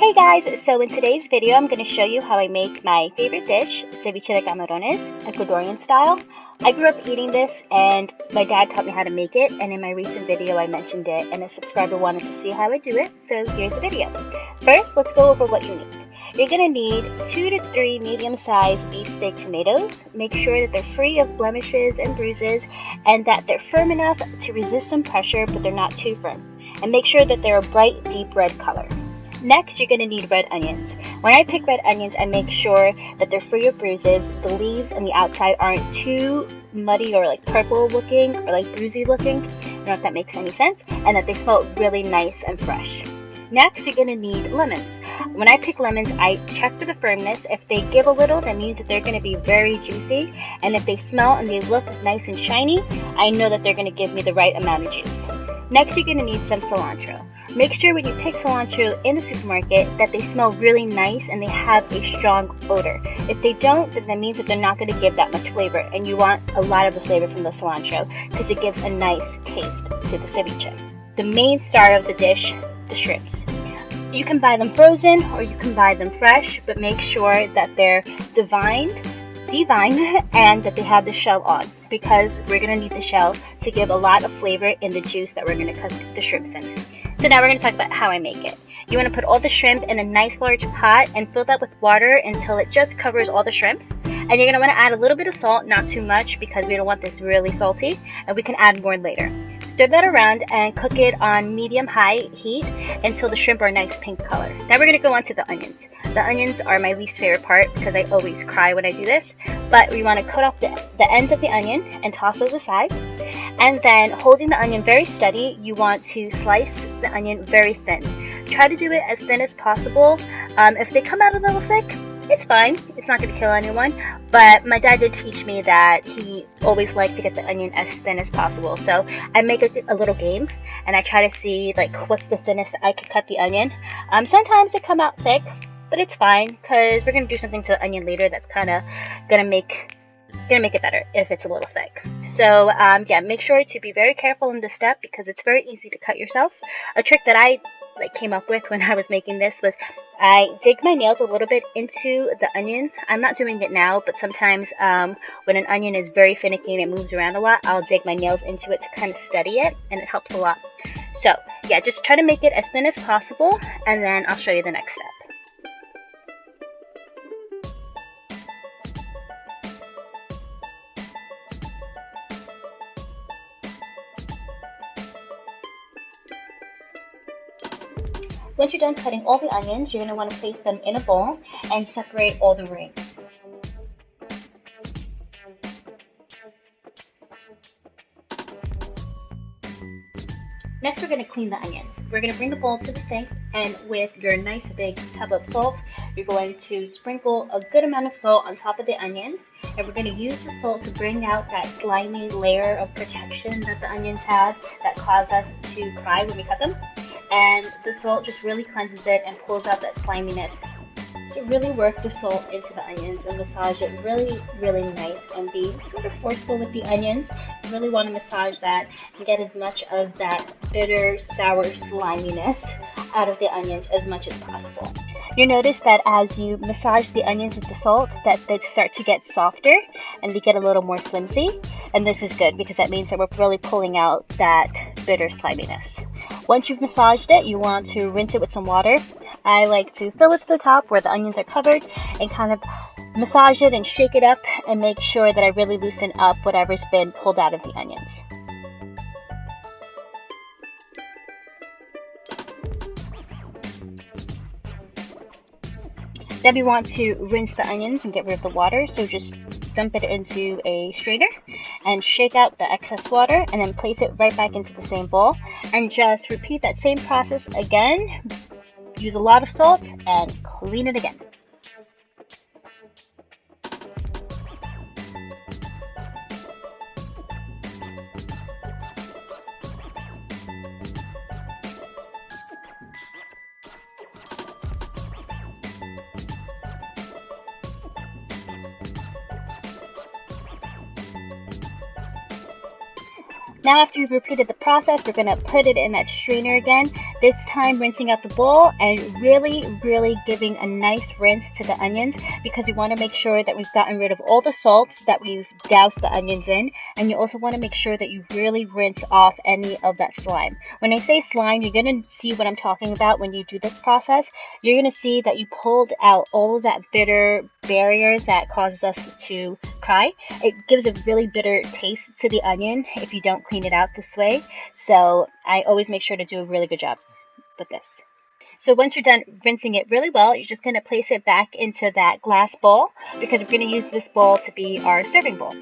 Hey guys, so in today's video I'm going to show you how I make my favorite dish, Ceviche De Camarones, Ecuadorian style. I grew up eating this and my dad taught me how to make it, and in my recent video I mentioned it and a subscriber wanted to see how I do it, so here's the video. First, let's go over what you need. You're going to need 2 to 3 medium-sized beefsteak tomatoes. Make sure that they're free of blemishes and bruises and that they're firm enough to resist some pressure but they're not too firm. And make sure that they're a bright, deep red color. Next, you're going to need red onions. When I pick red onions, I make sure that they're free of bruises, the leaves and the outside aren't too muddy or like purple looking or like bruisey looking. I don't know if that makes any sense. And that they smell really nice and fresh. Next, you're going to need lemons. When I pick lemons, I check for the firmness. If they give a little, that means that they're going to be very juicy. And if they smell and they look nice and shiny, I know that they're going to give me the right amount of juice. Next, you're going to need some cilantro. Make sure when you pick cilantro in the supermarket that they smell really nice and they have a strong odor. If they don't, then that means that they're not going to give that much flavor, and you want a lot of the flavor from the cilantro because it gives a nice taste to the ceviche. The main star of the dish, the shrimps. You can buy them frozen or you can buy them fresh, but make sure that they're devined and that they have the shell on, because we're going to need the shell to give a lot of flavor in the juice that we're going to cook the shrimps in. So now we're going to talk about how I make it. You want to put all the shrimp in a nice large pot and fill that with water until it just covers all the shrimps. And you're going to want to add a little bit of salt, not too much because we don't want this really salty, and we can add more later. Stir that around and cook it on medium-high heat until the shrimp are a nice pink color. Now we're going to go on to the onions. The onions are my least favorite part because I always cry when I do this. But we want to cut off the ends of the onion and toss those aside. And then holding the onion very steady, you want to slice the onion very thin. Try to do it as thin as possible. If they come out a little thick, it's fine. It's not going to kill anyone. But my dad did teach me that he always liked to get the onion as thin as possible. So I make a little game and I try to see like what's the thinnest I could cut the onion. Sometimes they come out thick, but it's fine because we're going to do something to the onion later that's kind of going to make it better if it's a little thick. So yeah, make sure to be very careful in this step because it's very easy to cut yourself. A trick that I came up with when I was making this was I dig my nails a little bit into the onion. I'm not doing it now, but sometimes when an onion is very finicky and it moves around a lot, I'll dig my nails into it to kind of steady it, and it helps a lot. So yeah, just try to make it as thin as possible, and then I'll show you the next step. Once you're done cutting all the onions, you're going to want to place them in a bowl and separate all the rings. Next, we're going to clean the onions. We're going to bring the bowl to the sink, and with your nice big tub of salt, you're going to sprinkle a good amount of salt on top of the onions, and we're going to use the salt to bring out that slimy layer of protection that the onions have that cause us to cry when we cut them. And the salt just really cleanses it and pulls out that sliminess. So really work the salt into the onions and massage it really, really nice and be sort of forceful with the onions. You really want to massage that and get as much of that bitter, sour sliminess out of the onions as much as possible. You'll notice that as you massage the onions with the salt, that they start to get softer and they get a little more flimsy. And this is good because that means that we're really pulling out that bitter sliminess. Once you've massaged it, you want to rinse it with some water. I like to fill it to the top where the onions are covered and kind of massage it and shake it up and make sure that I really loosen up whatever's been pulled out of the onions. Then we want to rinse the onions and get rid of the water, so just dump it into a strainer and shake out the excess water and then place it right back into the same bowl and just repeat that same process again. Use a lot of salt and clean it again. Now after you've repeated the process, we're going to put it in that strainer again. This time rinsing out the bowl and really giving a nice rinse to the onions, because we want to make sure that we've gotten rid of all the salts that we've doused the onions in, and you also want to make sure that you really rinse off any of that slime. When I say slime, you're going to see what I'm talking about when you do this process. You're going to see that you pulled out all of that bitter barrier that causes us to cry. It gives a really bitter taste to the onion if you don't clean it out this way. So I always make sure to do a really good job with this. So once you're done rinsing it really well, you're just going to place it back into that glass bowl, because we're going to use this bowl to be our serving bowl.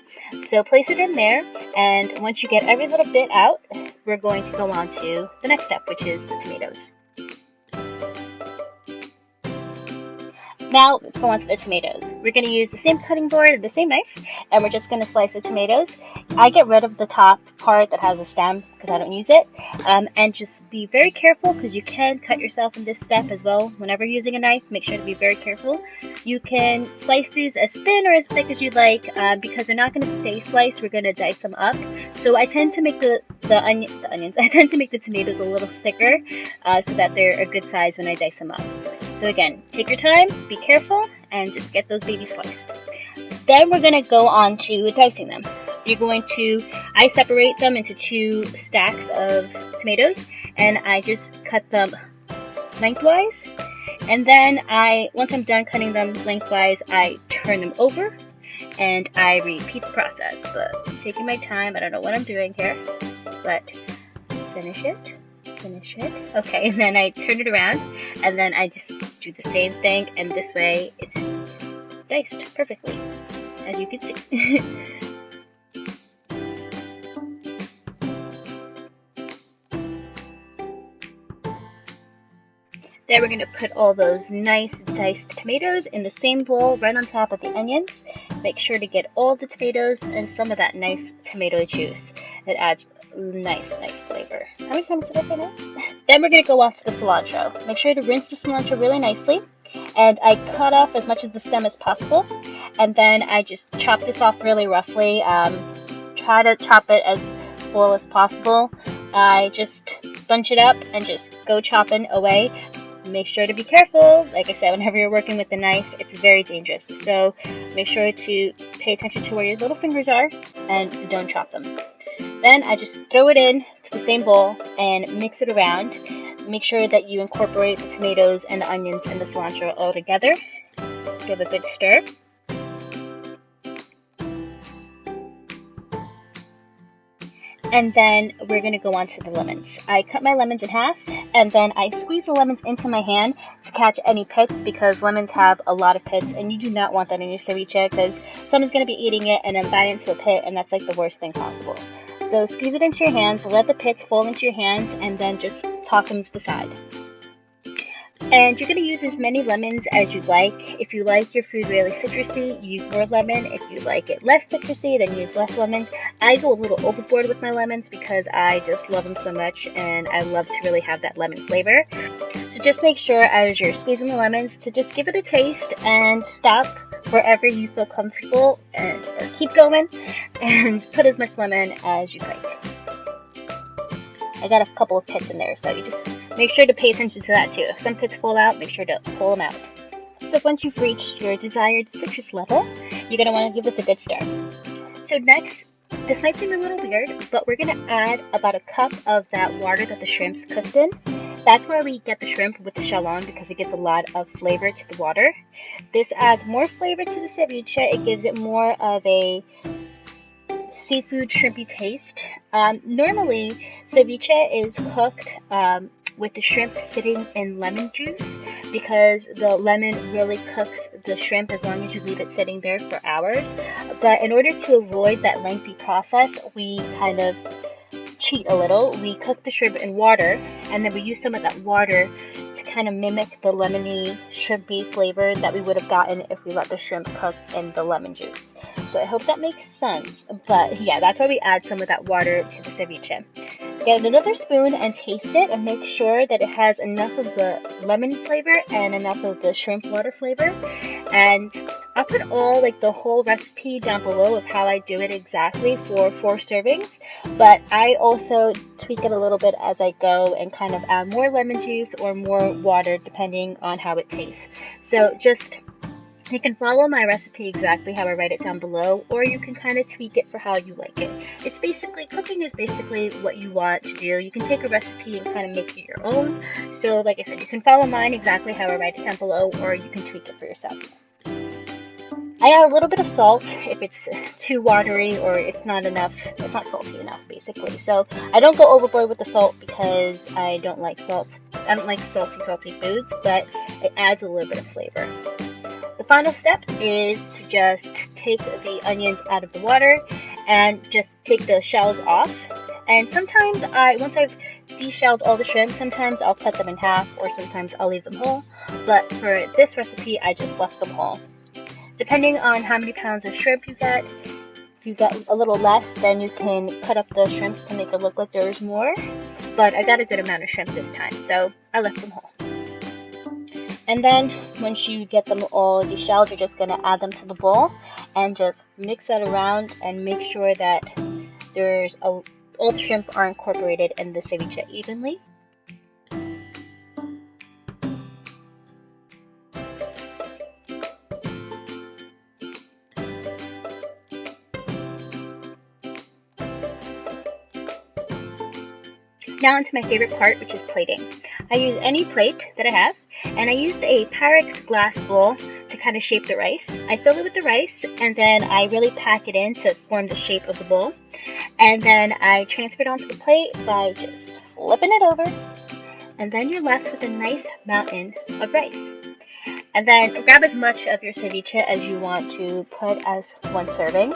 So place it in there, and once you get every little bit out, we're going to go on to the next step, which is the tomatoes. Now let's go on to the tomatoes. We're going to use the same cutting board and the same knife, and we're just going to slice the tomatoes. I get rid of the top part that has a stem because I don't use it. And just be very careful, because you can cut yourself in this step as well. Whenever using a knife, make sure to be very careful. You can slice these as thin or as thick as you'd like, because they're not going to stay sliced. We're going to dice them up. So I tend to make the onions. I tend to make the tomatoes a little thicker, so that they're a good size when I dice them up. So again, take your time, be careful, and just get those babies sliced. Then we're going to go on to dicing them. I separate them into 2 stacks of tomatoes, and I just cut them lengthwise. And then once I'm done cutting them lengthwise, I turn them over, and I repeat the process. But I'm taking my time, I don't know what I'm doing here, but finish it. Okay, and then I turn it around, and then I just do the same thing, and this way it's diced perfectly, as you can see. Then we're going to put all those nice diced tomatoes in the same bowl right on top of the onions. Make sure to get all the tomatoes and some of that nice tomato juice. It adds nice flavor. How many times did I say nice? Then we're going to go on to the cilantro. Make sure to rinse the cilantro really nicely. And I cut off as much of the stem as possible. And then I just chop this off really roughly. Try to chop it as full as possible. I just bunch it up and just go chopping away. Make sure to be careful. Like I said, whenever you're working with the knife, it's very dangerous. So make sure to pay attention to where your little fingers are and don't chop them. Then I just throw it in to the same bowl and mix it around. Make sure that you incorporate the tomatoes and the onions and the cilantro all together. Give a good stir. And then we're going to go on to the lemons. I cut my lemons in half, and then I squeeze the lemons into my hand to catch any pits, because lemons have a lot of pits, and you do not want that in your ceviche, because someone's going to be eating it and then bite into a pit, and that's like the worst thing possible. So squeeze it into your hands, let the pits fall into your hands, and then just toss them to the side. And you're going to use as many lemons as you like. If you like your food really citrusy, use more lemon. If you like it less citrusy, then use less lemons. I go a little overboard with my lemons because I just love them so much, and I love to really have that lemon flavor. So just make sure as you're squeezing the lemons to just give it a taste and stop wherever you feel comfortable, or keep going and put as much lemon as you like. I got a couple of pits in there, so you just make sure to pay attention to that too. If some pits fall out, make sure to pull them out. So once you've reached your desired citrus level, you're going to want to give this a good stir. So next, this might seem a little weird, but we're going to add about a cup of that water that the shrimp's cooked in. That's where we get the shrimp with the shell on, because it gives a lot of flavor to the water. This adds more flavor to the ceviche. It gives it more of a seafood shrimpy taste. Normally, ceviche is cooked with the shrimp sitting in lemon juice, because the lemon really cooks the shrimp as long as you leave it sitting there for hours. But in order to avoid that lengthy process, we kind of cheat a little. We cook the shrimp in water, and then we use some of that water to kind of mimic the lemony, shrimpy flavor that we would have gotten if we let the shrimp cook in the lemon juice. So I hope that makes sense. But yeah, that's why we add some of that water to the ceviche. Get another spoon and taste it, and make sure that it has enough of the lemon flavor and enough of the shrimp water flavor. And I'll put all like the whole recipe down below of how I do it exactly for 4 servings, but I also tweak it a little bit as I go and kind of add more lemon juice or more water depending on how it tastes. So just, you can follow my recipe exactly how I write it down below, or you can kind of tweak it for how you like it. It's basically, cooking is basically what you want to do. You can take a recipe and kind of make it your own. So like I said, you can follow mine exactly how I write it down below, or you can tweak it for yourself. I add a little bit of salt if it's too watery or it's not enough, it's not salty enough basically. So I don't go overboard with the salt because I don't like salt. I don't like salty foods, but it adds a little bit of flavor. The final step is to just take the onions out of the water and just take the shells off. And sometimes once I've de-shelled all the shrimp, sometimes I'll cut them in half or sometimes I'll leave them whole. But for this recipe, I just left them whole. Depending on how many pounds of shrimp you get, if you get a little less, then you can cut up the shrimps to make it look like there's more. But I got a good amount of shrimp this time, so I left them whole. And then once you get them all deshelled, you're just going to add them to the bowl and just mix that around and make sure that all the shrimp are incorporated in the ceviche evenly. Now onto my favorite part, which is plating. I use any plate that I have, and I used a Pyrex glass bowl to kind of shape the rice. I fill it with the rice, and then I really pack it in to form the shape of the bowl. And then I transfer it onto the plate by just flipping it over, and then you're left with a nice mountain of rice. And then grab as much of your ceviche as you want to put as one serving.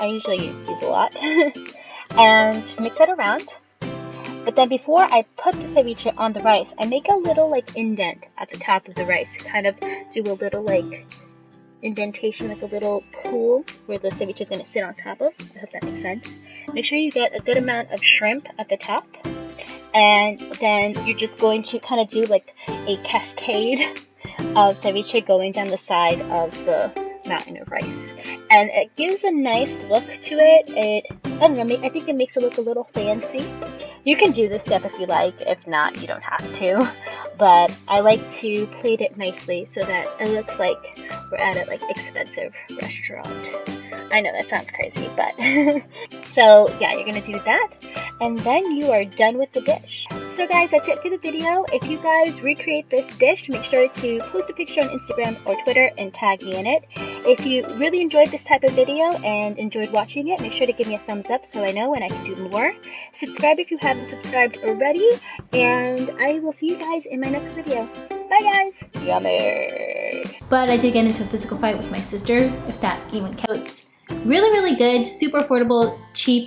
I usually use a lot. And mix it around. But then before I put the ceviche on the rice, I make a little like indent at the top of the rice. Kind of do a little like indentation, like a little pool where the ceviche is going to sit on top of. I hope that makes sense. Make sure you get a good amount of shrimp at the top. And then you're just going to kind of do like a cascade of ceviche going down the side of the mountain of rice. And it gives a nice look to it. I don't know, I think it makes it look a little fancy. You can do this step if you like. If not, you don't have to. But I like to plate it nicely so that it looks like we're at a like expensive restaurant. I know that sounds crazy, but so yeah, you're gonna do that, and then you are done with the dish. So guys, that's it for the video. If you guys recreate this dish, make sure to post a picture on Instagram or Twitter and tag me in it. If you really enjoyed this type of video and enjoyed watching it, make sure to give me a thumbs up so I know and I can do more. Subscribe if you haven't subscribed already, and I will see you guys in my next video. Bye guys! Yummy! But I did get into a physical fight with my sister, if that even counts. Really, really good, super affordable, cheap,